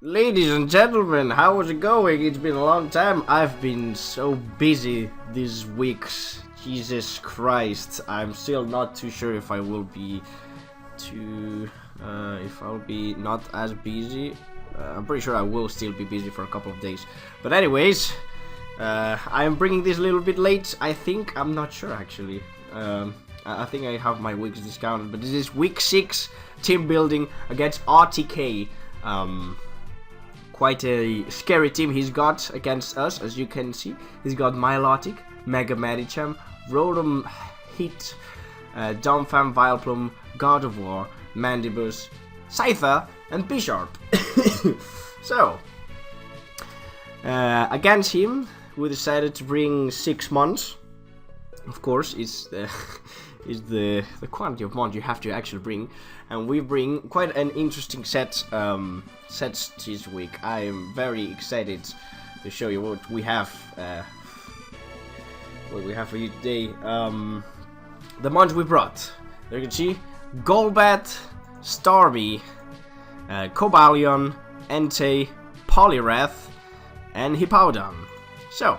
Ladies and gentlemen, how is it going? It's been a long time. I've been so busy these weeks. Jesus Christ. I'm still not too sure if I will be if I'll be not as busy. I'm pretty sure I will still be busy for a couple of days. But anyways, I'm bringing this a little bit late. I think, I'm not sure actually. I think I have my weeks discounted, but this is week 6 team building against RTK. Quite a scary team he's got against us, as you can see. He's got Milotic, Mega Medicham, Rotom, Heat, Domfam, Vileplume, God of War, Mandibus, Scyther, and Bisharp. So, against him, we decided to bring 6 Mons. Of course, it's the quantity of Mons you have to actually bring, and we bring quite an interesting sets this week. I am very excited to show you what we have. For you today. The Mons we brought. There you can see Golbat, Starmie, Cobalion, Entei, Poliwrath, and Hippowdon. So,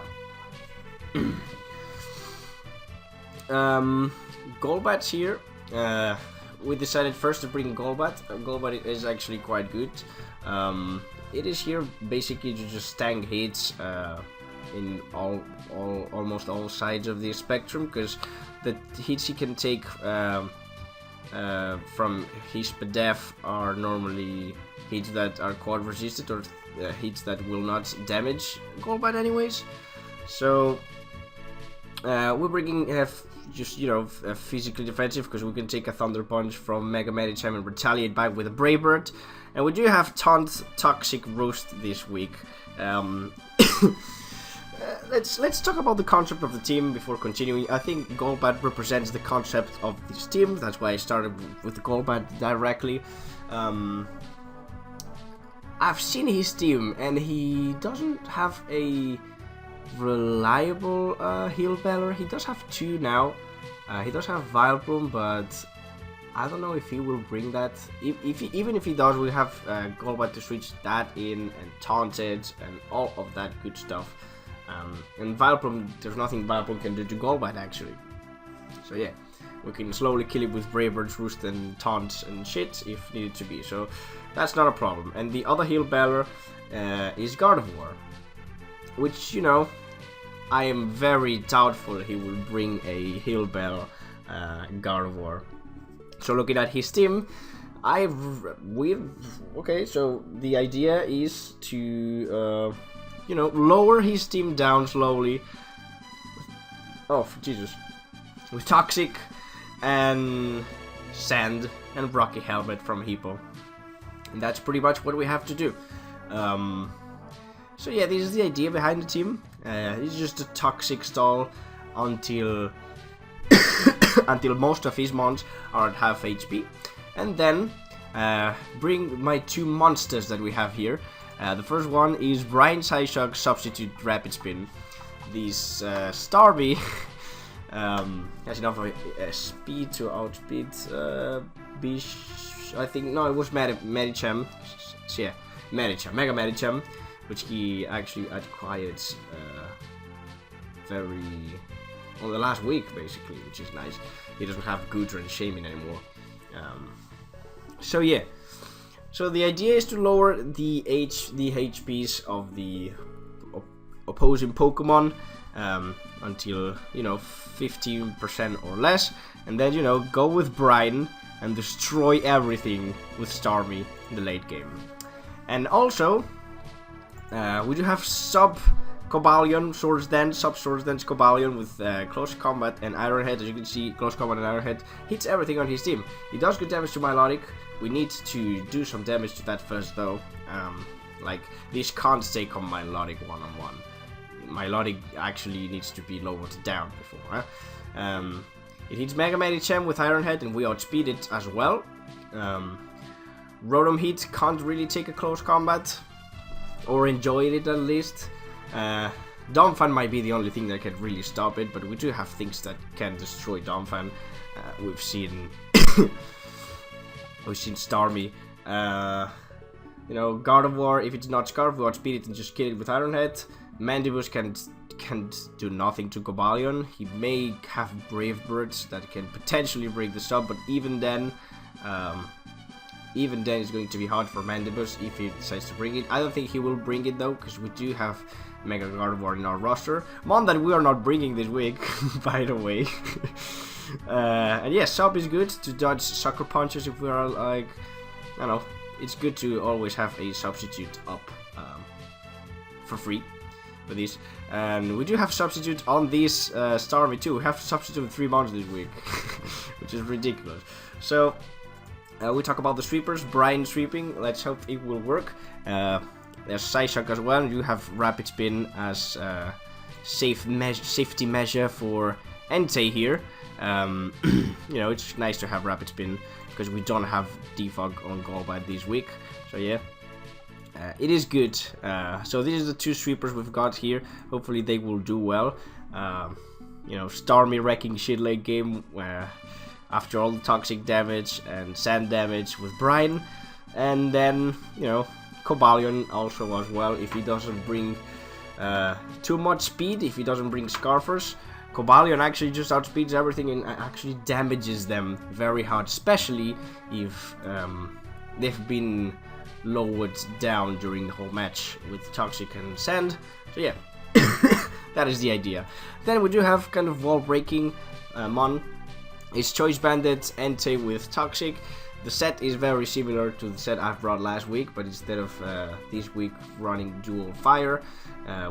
Golbat's here. We decided first to bring Golbat. Golbat is actually quite good. It is here basically to just tank hits in almost all sides of the spectrum, because the hits he can take from his Spadef are normally hits that are quad resisted, or hits that will not damage Golbat anyways. So we're bringing just, you know, physically defensive, because we can take a Thunder Punch from Mega Medicham and retaliate back with a Brave Bird. And we do have Taunt Toxic Roost this week. Let's talk about the concept of the team before continuing. I think Golbat represents the concept of this team. That's why I started with the Golbat directly. I've seen his team, and he doesn't have a reliable heal baller. He does have 2 now. He does have Vileplume, but I don't know if he will bring that. Even if he does, we have Golbat to switch that in, and Taunted, and all of that good stuff. And Vileplume, there's nothing Vileplume can do to Golbat actually. So yeah, we can slowly kill it with Brave Bird's Roost and Taunts and shit if needed to be. So that's not a problem. And the other heal baller is God of War, which, you know, I am very doubtful he will bring a heal baller God of War. So looking at his team, okay, so the idea is to you know, lower his team down slowly. Oh Jesus! With Toxic and Sand and Rocky Helmet from Hippo, and that's pretty much what we have to do. So yeah, this is the idea behind the team. It's just a Toxic stall until until most of his mons are at half HP, and then bring my 2 monsters that we have here. The first one is Brian Psyshock Substitute Rapid Spin. This Starmie has enough speed to outspeed I think, no, it was Medicham. Yeah, Medicham, Mega Medicham, which he actually acquired on the last week basically, which is nice. He doesn't have Goodra and Shaman anymore. So yeah. So the idea is to lower the HPs of the opposing Pokemon until, you know, 15% or less, and then, you know, go with Brian and destroy everything with Starmie in the late game. And also, we do have Cobalion, Swords Dance, Swords Dance Cobalion with Close Combat and Iron Head. As you can see, Close Combat and Iron Head hits everything on his team. He does good damage to Milotic. We need to do some damage to that first though. Like, this can't take on Milotic one-on-one. Milotic actually needs to be lowered down before. It hits Mega Medicham with Iron Head, and we outspeed it as well. Rotom Heat can't really take a close combat, or enjoy it at least. Domfan might be the only thing that can really stop it, but we do have things that can destroy Domfan. We've seen Starmie You know, God of War, if it's not Scarf, we outspeed it and just kill it with Iron Head. Mandibus can't do nothing to Cobalion. He may have Brave Birds that can potentially break the sub, but even then it's going to be hard for Mandibus if he decides to bring it. I don't think he will bring it though, because we do have Mega God of War in our roster. Mon that we are not bringing this week, by the way. And yeah, sub is good to dodge sucker punches if we are like, I don't know, it's good to always have a substitute up for free for these. And we do have substitute on these Starmie too. We have to substitute 3 mons this week, which is ridiculous. So we talk about the sweepers, Brian sweeping. Let's hope it will work. There's Psyshock as well. You have Rapid Spin as safety measure for Entei here. You know, it's nice to have Rapid Spin because we don't have Defog on Golbat this week. So yeah, it is good. So these are the 2 sweepers we've got here. Hopefully they will do well. You know, Starmie wrecking shit late game after all the toxic damage and sand damage with Brian. And then, you know, Cobalion also as well, if he doesn't bring too much speed, if he doesn't bring Scarfers. Cobalion actually just outspeeds everything and actually damages them very hard, especially if they've been lowered down during the whole match with Toxic and Sand. So yeah, that is the idea. Then we do have kind of wall breaking Mon. It's Choice Bandit Entei with Toxic. The set is very similar to the set I brought last week, but instead of this week running dual fire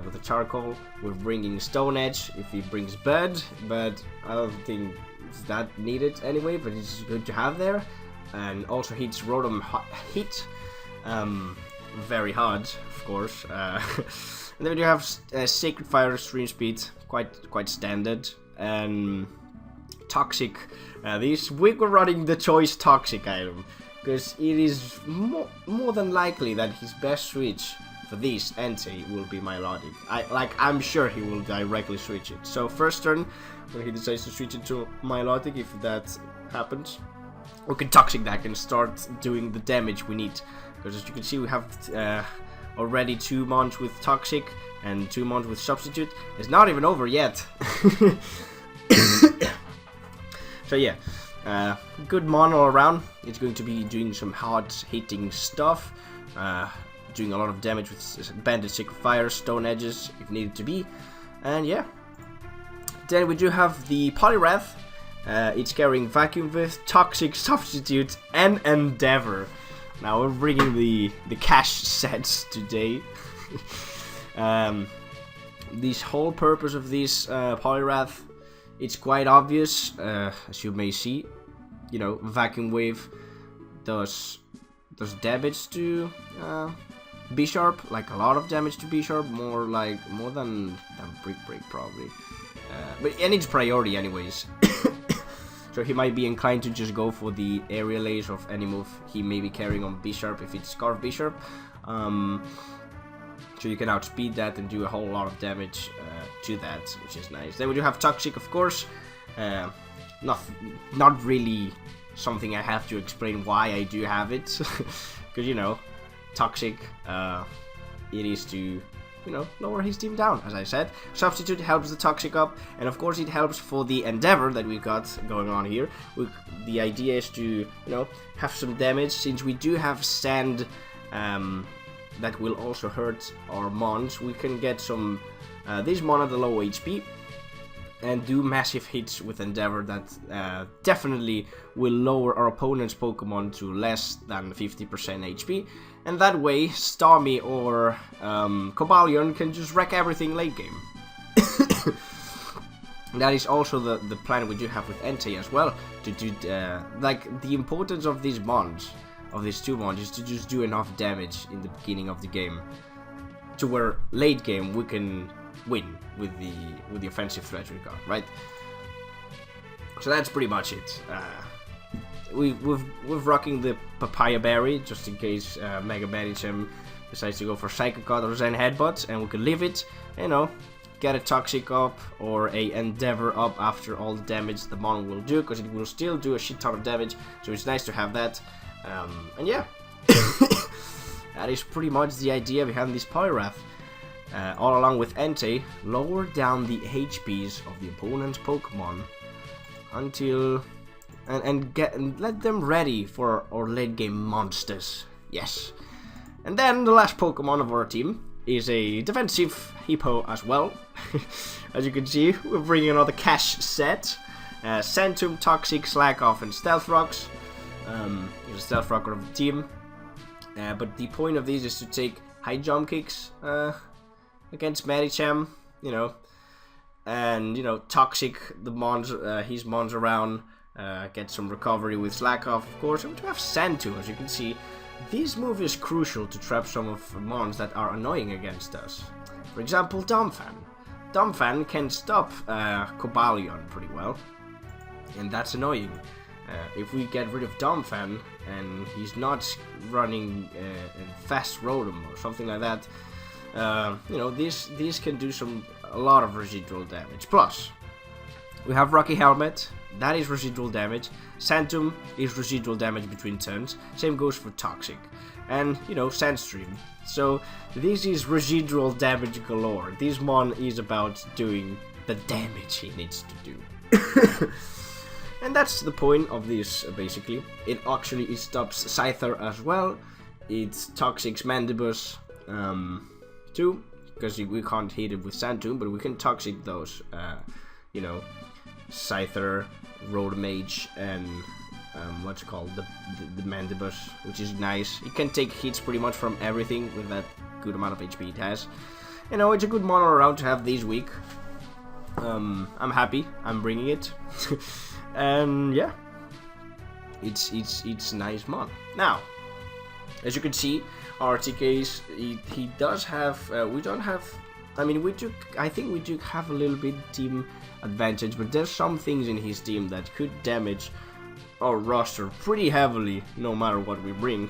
with a charcoal, we're bringing Stone Edge if he brings Bird, but I don't think it's that needed anyway, but it's good to have there. And also hits Rotom hit very hard, of course. And then we do have Sacred Fire Stream Speed, quite standard, and Toxic. This week we're running the Choice Toxic item, because it is more than likely that his best switch for this Entei will be Milotic. I'm sure he will directly switch it. So first turn, when he decides to switch it to Milotic, if that happens, we can Toxic that and start doing the damage we need. Because as you can see, we have already 2 mons with Toxic and 2 mons with Substitute. It's not even over yet. So yeah, good mon all around. It's going to be doing some hard hitting stuff, doing a lot of damage with Bandit Sacred Fire, Stone Edges if needed to be, and yeah. Then we do have the Poliwrath. It's carrying Vacuum with Toxic, Substitute, and Endeavor. Now we're bringing the cash sets today. This whole purpose of this Poliwrath, it's quite obvious, as you may see. You know, Vacuum Wave does damage to B-Sharp, like a lot of damage to B-Sharp, more than Brick Break probably. And it's priority anyways. So he might be inclined to just go for the Aerial Ace of any move he may be carrying on B-Sharp if it's Scarf B-Sharp. So you can outspeed that and do a whole lot of damage to that, which is nice. Then we do have Toxic, of course. Not really something I have to explain why I do have it, because you know, Toxic, it is to, you know, lower his team down, as I said. Substitute helps the Toxic up, and of course it helps for the Endeavor that we've got going on here. The idea is to, you know, have some damage, since we do have Sand that will also hurt our mons. We can get some this mon at a low HP and do massive hits with Endeavor that definitely will lower our opponent's Pokemon to less than 50% HP, and that way Starmie or Cobalion can just wreck everything late game. That is also the plan we do have with Entei as well, to do like the importance of these mons, of these 2 mons, is to just do enough damage in the beginning of the game to where late game we can win with the offensive threat we got, right? So that's pretty much it. We're rocking the Papaya Berry just in case Mega Medicham decides to go for Psycho Cut or Zen Headbutt, and we can leave it, you know, get a Toxic up or a Endeavor up after all the damage the mon will do, because it will still do a shit ton of damage, so it's nice to have that. And yeah. That is pretty much the idea behind this Poliwrath. All along with Entei, lower down the HPs of the opponent's Pokemon until and let them ready for our late game monsters. Yes. And then the last Pokemon of our team is a defensive hippo as well. As you can see, we're bringing another cash set. Centum, Toxic, Slakoth, and Stealth Rocks. He's a Stealth Rocker of the team. But the point of these is to take high jump kicks against Medicham, you know, and, you know, Toxic the mons, his mons around, get some recovery with Slakoth, of course, and to have Santu, as you can see. This move is crucial to trap some of the mons that are annoying against us. For example, Dumbfan. Dumbfan can stop Cobalion pretty well, and that's annoying. If we get rid of Dumbfan and he's not running a fast Rotom or something like that, you know, these can do a lot of residual damage. Plus, we have Rocky Helmet, that is residual damage. Santum is residual damage between turns. Same goes for Toxic. And, you know, Sandstream. So, this is residual damage galore. This mon is about doing the damage he needs to do. And that's the point of this, basically. It stops Scyther as well. It's Toxic's Mandibus too, because we can't hit it with Santum, but we can Toxic those, you know, Scyther, Rotomage, and what's it called, the Mandibus, which is nice. It can take hits pretty much from everything with that good amount of HP it has. You know, it's a good mono around to have this week. I'm happy. I'm bringing it. And yeah, it's nice mon. Now, as you can see, our TKs, he does have. We don't have. I mean, I think we do have a little bit team advantage, but there's some things in his team that could damage our roster pretty heavily, no matter what we bring.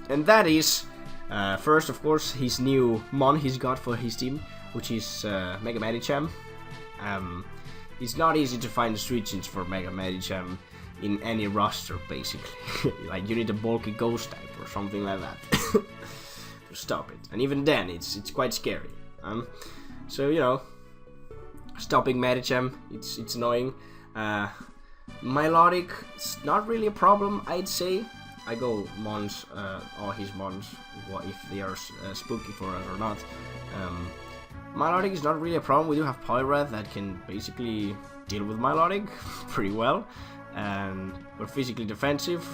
And that is, first, of course, his new mon he's got for his team, which is Mega Medicham. It's not easy to find switch-ins for Mega Medicham in any roster, basically. Like, you need a bulky ghost type or something like that to stop it. And even then, it's quite scary. So, you know, stopping Medicham, it's annoying. Milotic, it's not really a problem, I'd say. I go mons, all his mons, if they are spooky for us or not. Milotic is not really a problem. We do have Poliwrath that can basically deal with Milotic pretty well, and we're physically defensive,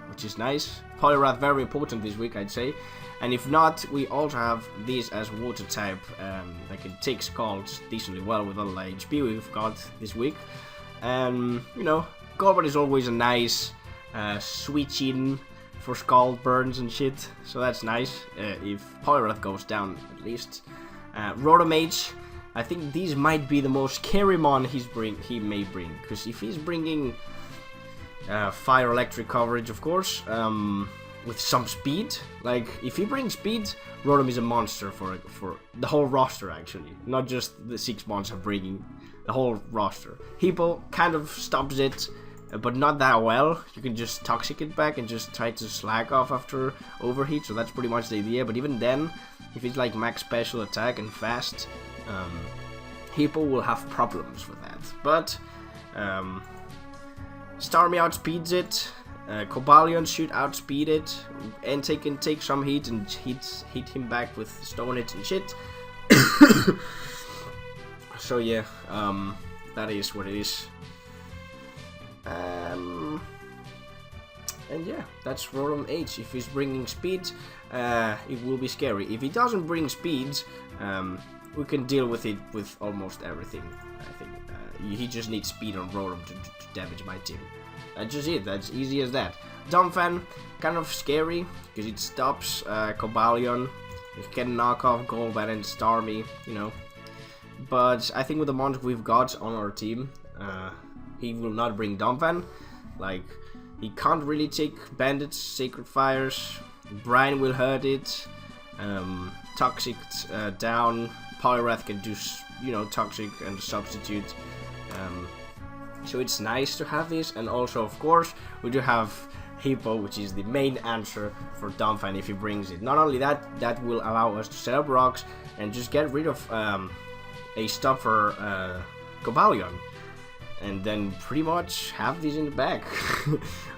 which is nice. Poliwrath very important this week, I'd say. And if not, we also have this as water type that can take Scalds decently well with all the HP we've got this week. And, you know, Golbat is always a nice switch in for Scald burns and shit, so that's nice if Poliwrath goes down at least. Rotomage, I think these might be the most scary mon he may bring, because if he's bringing fire electric coverage, of course, with some speed, like if he brings speed, Rotom is a monster for the whole roster, actually, not just the 6 mons are bringing, the whole roster. Hippo kind of stops it, but not that well. You can just Toxic it back and just try to slack off after overheat, so that's pretty much the idea. But even then, if it's like max special attack and fast, Hippo will have problems with that. But Starmie outspeeds it, Cobalion should outspeed it, Entei can take some heat and hit him back with stone hits and shit. So yeah, that is what it is. And yeah, that's Rotom H. If he's bringing speed, it will be scary. If he doesn't bring speed, we can deal with it with almost everything, I think. He just needs speed on Rotom to damage my team. That's just it, that's easy as that. Dumbfan, kind of scary, because it stops Cobalion. It can knock off Golbat and Starmie, you know. But I think with the mons we've got on our team, he will not bring Dumbfan. Like, he can't really take Bandits, Sacred Fires. Brine will hurt it. Toxic down. Poliwrath can do, you know, Toxic and substitute. So it's nice to have this. And also, of course, we do have Hippo, which is the main answer for Dumbfan if he brings it. Not only that, that will allow us to set up rocks and just get rid of a stop for Cobalion. And then pretty much have these in the back,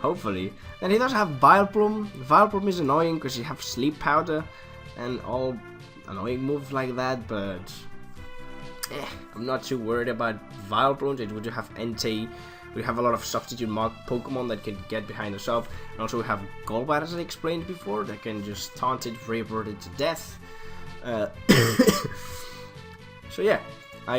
hopefully. And he does have Vileplume. Vileplume is annoying because you have Sleep Powder and all annoying moves like that, but I'm not too worried about Vileplume. It would have Entei. We have a lot of substitute mark Pokemon that can get behind us up. And also we have Golbat, as I explained before, that can just taunt it, Brave-Bird it to death. So yeah, I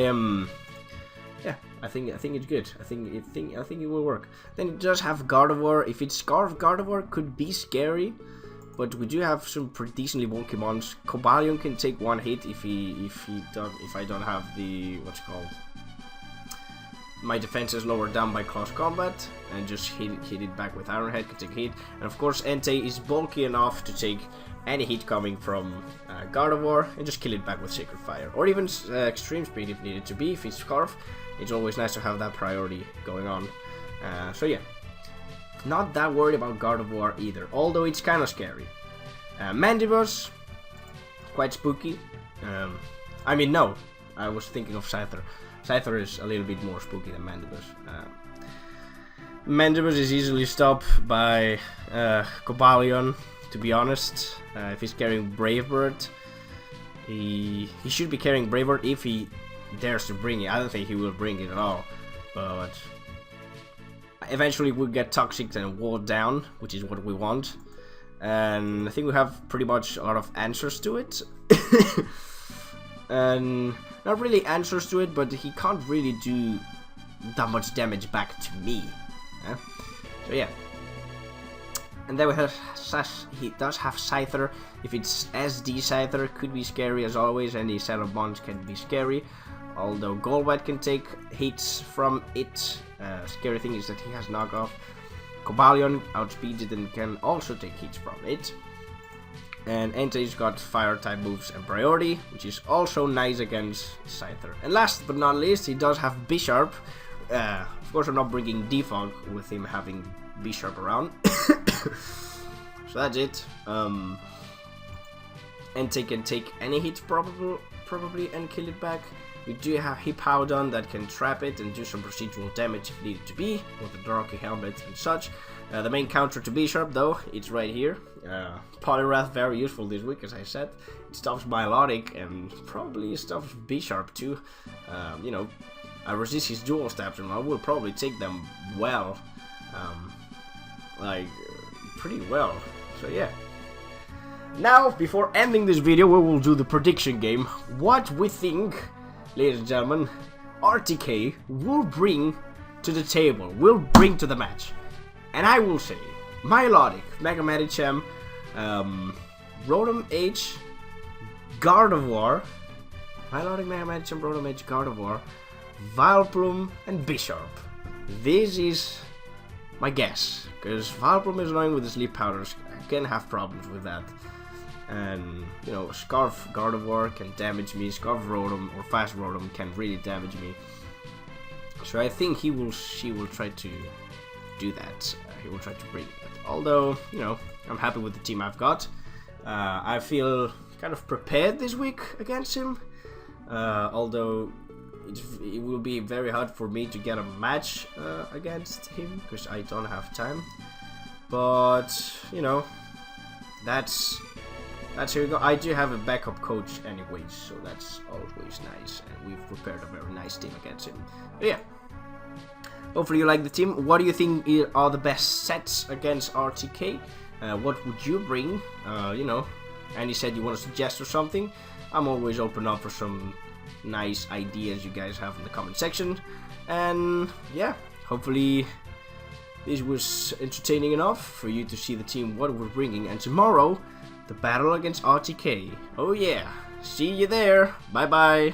think it's good. I think it will work. Then it does have Gardevoir. If it's Scarf, Gardevoir could be scary, but we do have some pretty decently wonky mons. Cobalion can take one hit if I don't have the my defense is lowered down by close combat, and just hit it back with Iron Head, can take a hit. And of course Entei is bulky enough to take any hit coming from Gardevoir and just kill it back with Sacred Fire, or even Extreme Speed if needed to be. If it's Scarf, it's always nice to have that priority going on. So yeah, not that worried about Gardevoir either, although it's kind of scary. Mandibus, quite spooky. I mean, no, I was thinking of Scyther. Scyther is a little bit more spooky than Mandibus. Mandibus is easily stopped by Cobalion, to be honest. If he's carrying Brave-Bird, he should be carrying Brave-Bird if he dares to bring it. I don't think he will bring it at all, but eventually we'll get Toxic and walled down, which is what we want. And I think we have pretty much a lot of answers to it. And not really answers to it, but he can't really do that much damage back to me. So yeah. And then we have he does have Scyther. If it's SD Scyther, could be scary as always. Any set of bonds can be scary. Although Golbat can take hits from it. Scary thing is that he has knockoff. Cobalion outspeeds it and can also take hits from it. And Entei's got fire type moves and priority, which is also nice against Scyther. And last but not least, he does have Bisharp. Of course, I'm not bringing Defog with him having Bisharp around. So that's it. Entei can take any hit probably and kill it back. We do have Hippowdon that can trap it and do some procedural damage if needed to be, with the Darky Helmet and such. The main counter to Bisharp, though, it's right here. Poliwrath, very useful this week, as I said. It stops Milotic and probably stops Bisharp too. You know, I resist his dual stabs and I will probably take them well. Pretty well. So yeah. Now, before ending this video, we will do the prediction game. What we think, ladies and gentlemen, RTK will bring to the table, will bring to the match. And I will say, Milotic, Mega Medicham, Rotom H, Gardevoir, Milotic, Mega Medicham, Rotom H, Gardevoir, Vileplume, and Bisharp. This is my guess, because Vileplume is annoying with the Sleep Powders. I can have problems with that. And, you know, Scarf Gardevoir can damage me, Scarf Rotom or Fast Rotom can really damage me. So I think she will try to do that. He will try to bring that. Although, you know, I'm happy with the team I've got. I feel kind of prepared this week against him. Although it will be very hard for me to get a match against him because I don't have time. But, you know, that's here we go. I do have a backup coach anyways, so that's always nice. And we've prepared a very nice team against him. But yeah. Hopefully you like the team. What do you think are the best sets against RTK? What would you bring? You know, Andy said you want to suggest or something. I'm always open up for some nice ideas you guys have in the comment section. And yeah, hopefully this was entertaining enough for you to see the team, what we're bringing. And tomorrow, the battle against RTK. Oh yeah, see you there. Bye bye.